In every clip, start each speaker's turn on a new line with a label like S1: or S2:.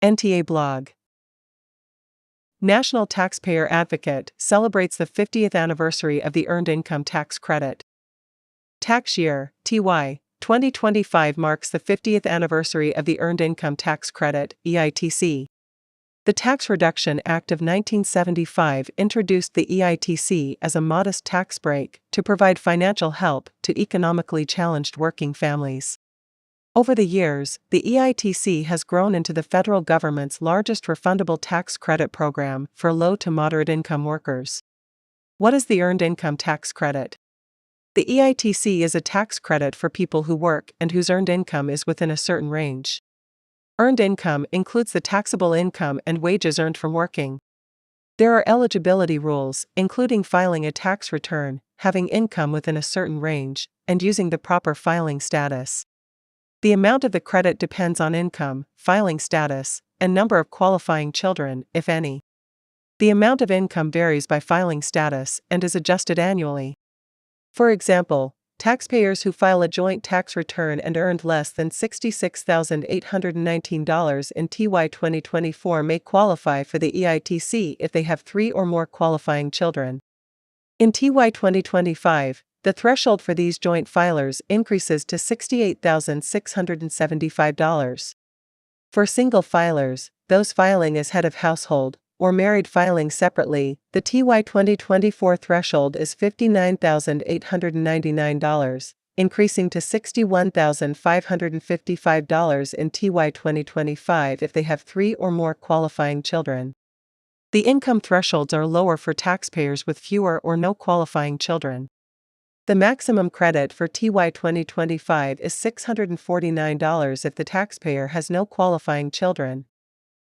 S1: NTA blog. National Taxpayer Advocate celebrates the 50th anniversary of the Earned Income Tax Credit. Tax year, TY, 2025 marks the 50th anniversary of the Earned Income Tax Credit, EITC. The Tax Reduction Act of 1975 introduced the EITC as a modest tax break to provide financial help to economically challenged working families. Over the years, the EITC has grown into the federal government's largest refundable tax credit program for low to moderate income workers. What is the Earned Income Tax Credit? The EITC is a tax credit for people who work and whose earned income is within a certain range. Earned income includes the taxable income and wages earned from working. There are eligibility rules, including filing a tax return, having income within a certain range, and using the proper filing status. The amount of the credit depends on income, filing status, and number of qualifying children, if any. The amount of income varies by filing status and is adjusted annually. For example, taxpayers who file a joint tax return and earned less than $66,819 in TY 2024 may qualify for the EITC if they have 3 or more qualifying children. In TY 2025, the threshold for these joint filers increases to $68,675. For single filers, those filing as head of household, or married filing separately, the TY 2024 threshold is $59,899, increasing to $61,555 in TY 2025 if they have 3 or more qualifying children. The income thresholds are lower for taxpayers with fewer or no qualifying children. The maximum credit for TY 2025 is $649 if the taxpayer has no qualifying children,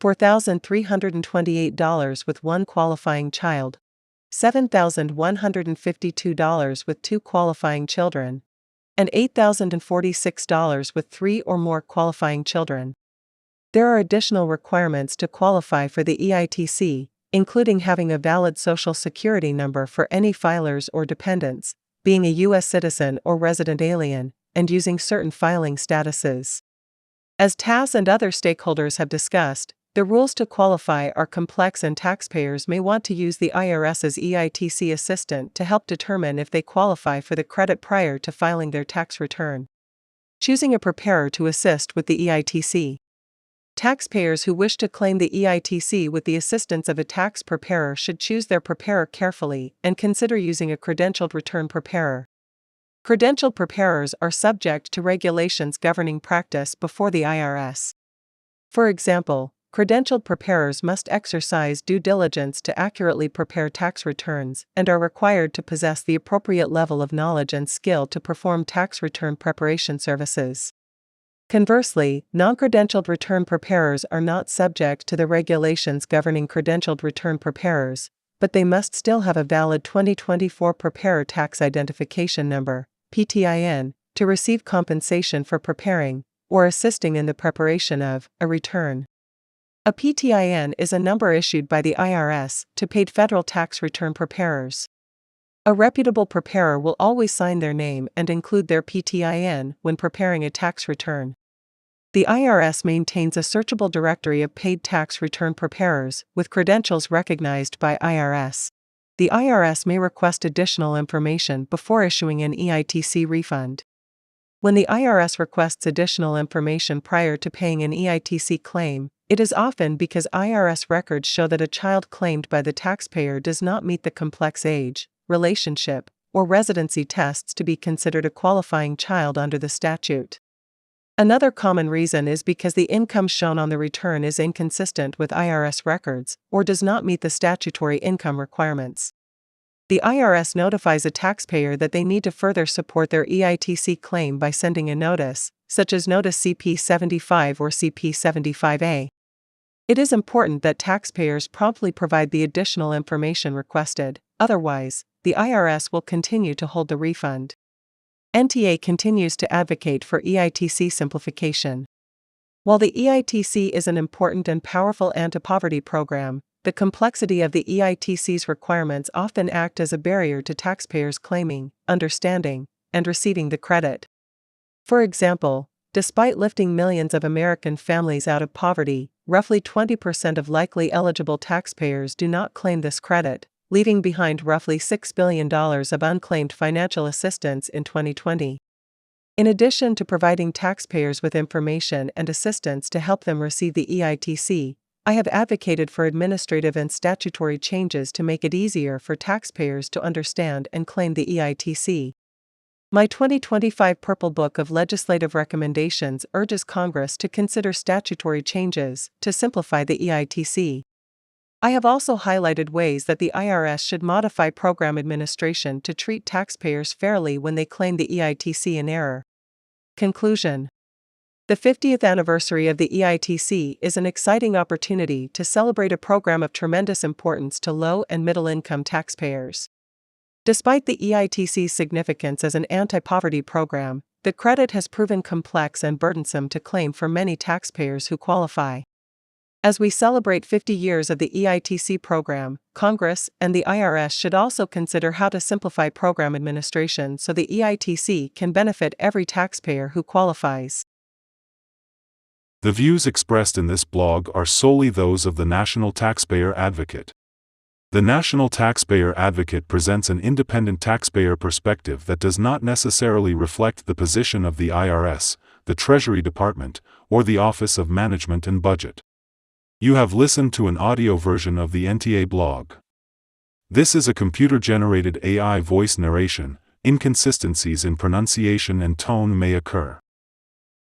S1: $4,328 with 1 qualifying child, $7,152 with 2 qualifying children, and $8,046 with 3 or more qualifying children. There are additional requirements to qualify for the EITC, including having a valid Social Security number for any filers or dependents, being a U.S. citizen or resident alien, and using certain filing statuses. As TAS and other stakeholders have discussed, the rules to qualify are complex and taxpayers may want to use the IRS's EITC assistant to help determine if they qualify for the credit prior to filing their tax return. Choosing a preparer to assist with the EITC. Taxpayers who wish to claim the EITC with the assistance of a tax preparer should choose their preparer carefully and consider using a credentialed return preparer. Credentialed preparers are subject to regulations governing practice before the IRS. For example, credentialed preparers must exercise due diligence to accurately prepare tax returns and are required to possess the appropriate level of knowledge and skill to perform tax return preparation services. Conversely, non-credentialed return preparers are not subject to the regulations governing credentialed return preparers, but they must still have a valid 2024 Preparer Tax Identification Number, PTIN, to receive compensation for preparing, or assisting in the preparation of, a return. A PTIN is a number issued by the IRS to paid federal tax return preparers. A reputable preparer will always sign their name and include their PTIN when preparing a tax return. The IRS maintains a searchable directory of paid tax return preparers with credentials recognized by IRS. The IRS may request additional information before issuing an EITC refund. When the IRS requests additional information prior to paying an EITC claim, it is often because IRS records show that a child claimed by the taxpayer does not meet the complex age, relationship, or residency tests to be considered a qualifying child under the statute. Another common reason is because the income shown on the return is inconsistent with IRS records or does not meet the statutory income requirements. The IRS notifies a taxpayer that they need to further support their EITC claim by sending a notice, such as Notice CP-75 or CP-75A. It is important that taxpayers promptly provide the additional information requested, otherwise, the IRS will continue to hold the refund. NTA continues to advocate for EITC simplification. While the EITC is an important and powerful anti-poverty program, the complexity of the EITC's requirements often act as a barrier to taxpayers claiming, understanding, and receiving the credit. For example, Despite lifting millions of American families out of poverty, roughly 20% of likely eligible taxpayers do not claim this credit, leaving behind roughly $6 billion of unclaimed financial assistance in 2020. In addition to providing taxpayers with information and assistance to help them receive the EITC, I have advocated for administrative and statutory changes to make it easier for taxpayers to understand and claim the EITC. My 2025 Purple Book of Legislative Recommendations urges Congress to consider statutory changes to simplify the EITC. I have also highlighted ways that the IRS should modify program administration to treat taxpayers fairly when they claim the EITC in error. Conclusion: the 50th anniversary of the EITC is an exciting opportunity to celebrate a program of tremendous importance to low and middle-income taxpayers. Despite the EITC's significance as an anti-poverty program, the credit has proven complex and burdensome to claim for many taxpayers who qualify. As we celebrate 50 years of the EITC program, Congress and the IRS should also consider how to simplify program administration so the EITC can benefit every taxpayer who qualifies.
S2: The views expressed in this blog are solely those of the National Taxpayer Advocate. The National Taxpayer Advocate presents an independent taxpayer perspective that does not necessarily reflect the position of the IRS, the Treasury Department, or the Office of Management and Budget. You have listened to an audio version of the NTA blog. This is a computer-generated AI voice narration. Inconsistencies in pronunciation and tone may occur.